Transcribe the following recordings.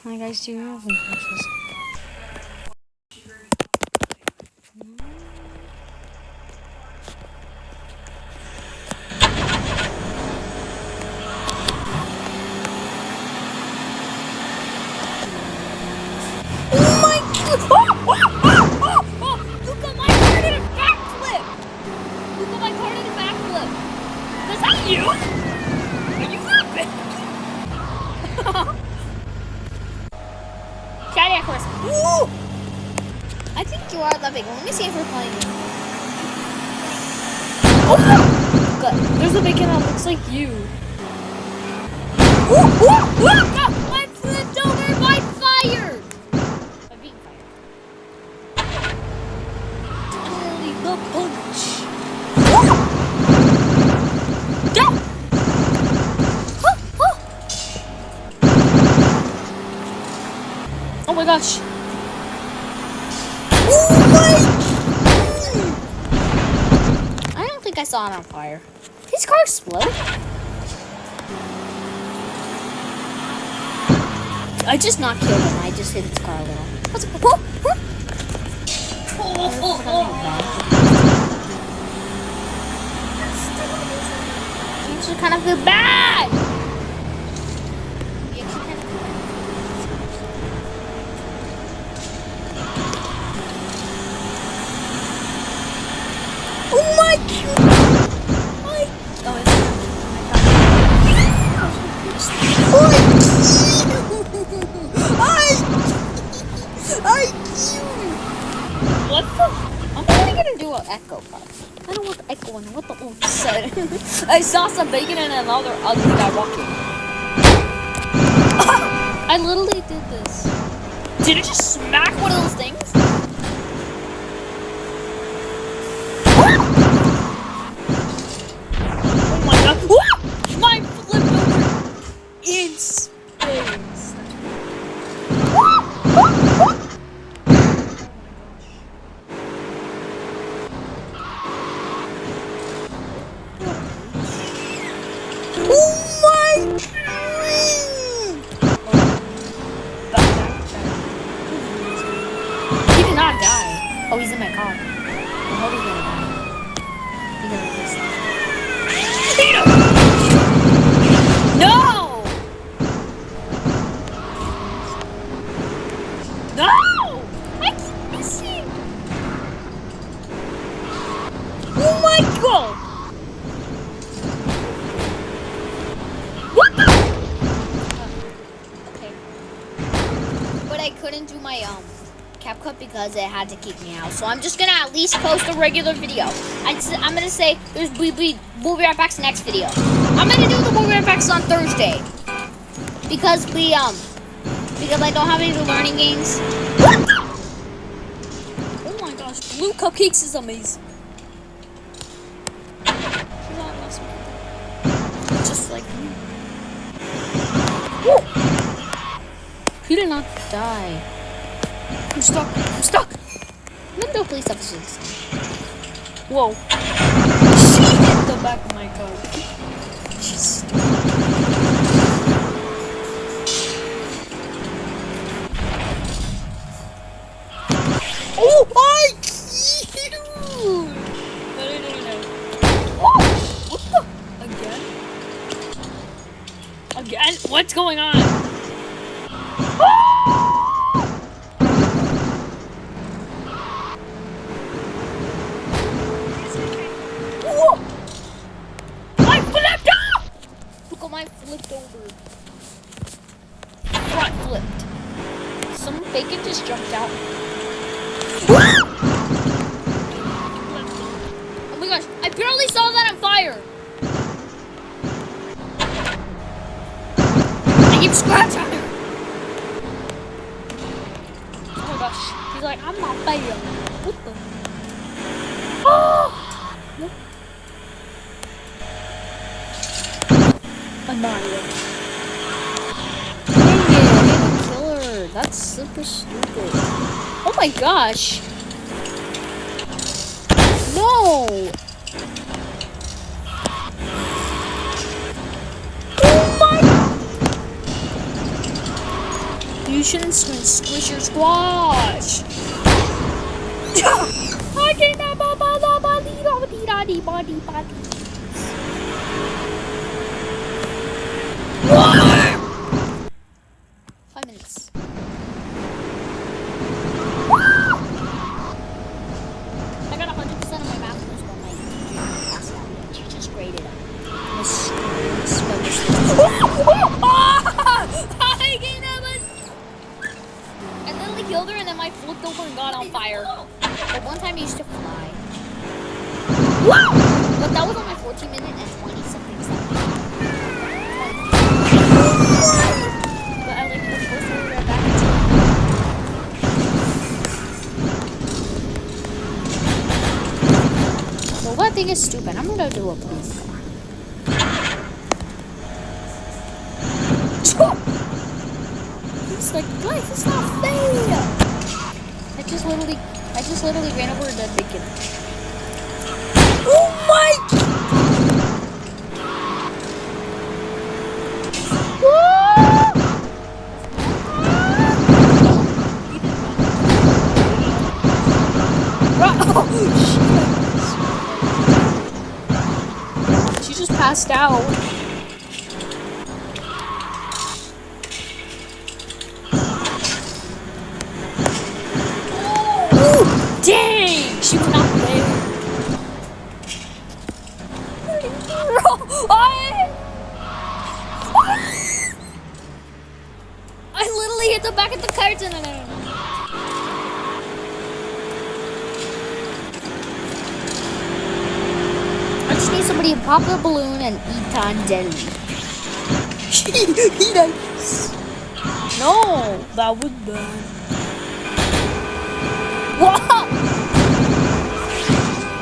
Hi guys, do you have any questions? Oh my god! Look at my car did a backflip! Look at my car did a backflip! Was that you? Are you that big? Cadillac horse. Woo! I think you are that big. Let me see if we're playing. Oh! Good. There's a bacon that looks like you. I flipped over by fire! I'm being fired. Totally the punch. Go! Oh my gosh. Oh my! I don't think I saw him on fire. His car exploded? I just not killed him. I just hit his car a little. What's it? You should kind of feel bad. You actually kind of feel bad. Oh my god! What the? I'm only gonna do an echo part. I don't want the echo and what the wolf said. I saw some bacon and another ugly guy walking. I literally did this. Did it just smack one of those things? Oh my god. My flip over in space. Oh, he's in my car. I hope he's gonna die. Because of this. No! No! I keep missing! Oh my god! What the? Okay. But I couldn't do my, CapCut because it had to kick me out. So I'm just gonna at least post a regular video. I'm gonna say we'll be right back's next video. I'm gonna do the we'll be right back's on Thursday because because I don't have any learning games. Oh my gosh, Blue Cupcakes is amazing. Just like me. He did not die. I'm stuck. I'm stuck. I'm gonna police officers. Whoa. She hit the back of my car. She's oh my cute! Whoa! What the? Again? Again? What's going on? I flipped over. Front flipped. Some bacon just jumped out. Oh my gosh, I barely saw that on fire. I keep scratching her. Oh my gosh, he's like, I'm not fire. What the? Oh! Mario. Dang it, I didn't kill her. That's super stupid. Oh my gosh. No. Oh my. You shouldn't squish your squash. I can't body. 5 minutes. I got 100% of my math scores, but my teacher passed out. She just graded them. I literally killed her and then I flipped over and got on fire. But one time I used to fly. But that was on my 14-minute and 20-something second. But I like the first one we got back into. Well, that thing is stupid. I'm gonna do a police car. It's like, life is not fair. I just literally ran over a dead bacon. Oh my! She just passed out. Dang! She was not there. I literally hit the back of the curtain. I just need somebody to pop the balloon and eat on deli. No, that was bad. What?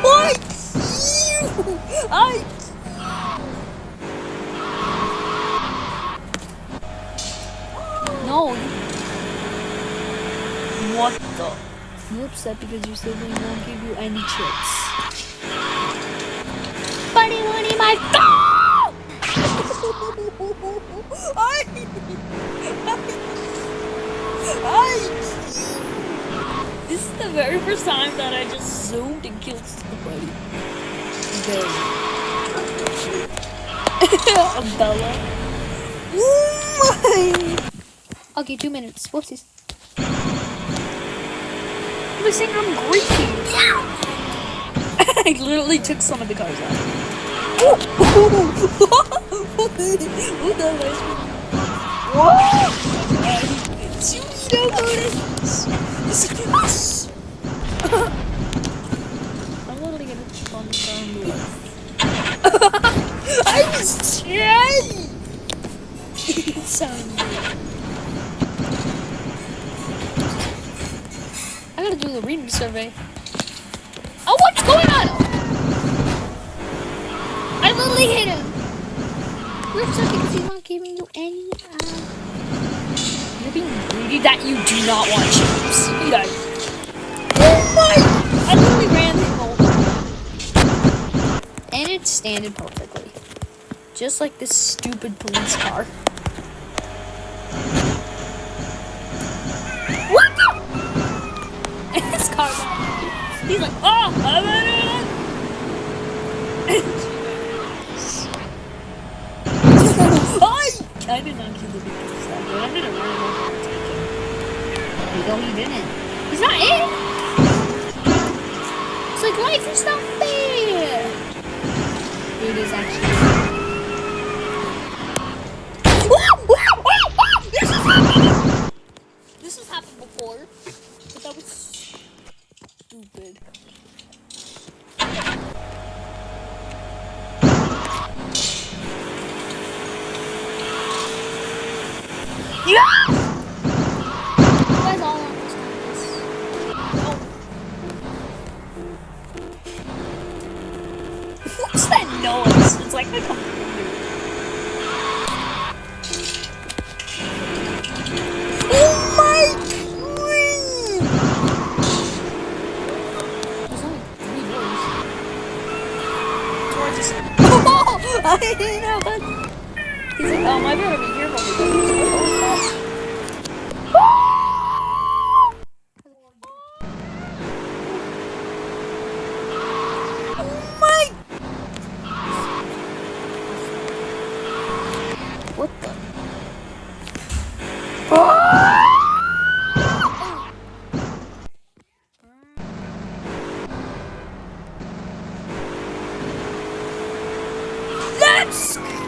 What? No. What the? You're upset because your sibling won't give you any chips. Buddy, my phone! This is the very first time that I just zoomed and killed somebody. Bella. Oh my! Okay, 2 minutes. Whoopsies. I'm saying I'm greedy. I literally took some of the cars out. I'm literally gonna spawn the car on the left. I was trying! It sounds good. I gotta do the reading survey. Oh, what's going on? I literally hit him. You're upset because he's not giving you any. You're being greedy that you do not want chips. You guys. Oh my! I literally ran him over. And it standed perfectly. Just like this stupid police car. What the? And his car. He's like, oh! I did not kill the big but I'm gonna run him over and take him. No, he didn't. He's not in! It's like, life is not fair! It is actually. This has happened before, but that was stupid. Yeah! You guys all understand this. Oh. What's that noise? It's like a computer. Oh my god! There's only 3 doors. I didn't know that. He's like, I better be careful because Let's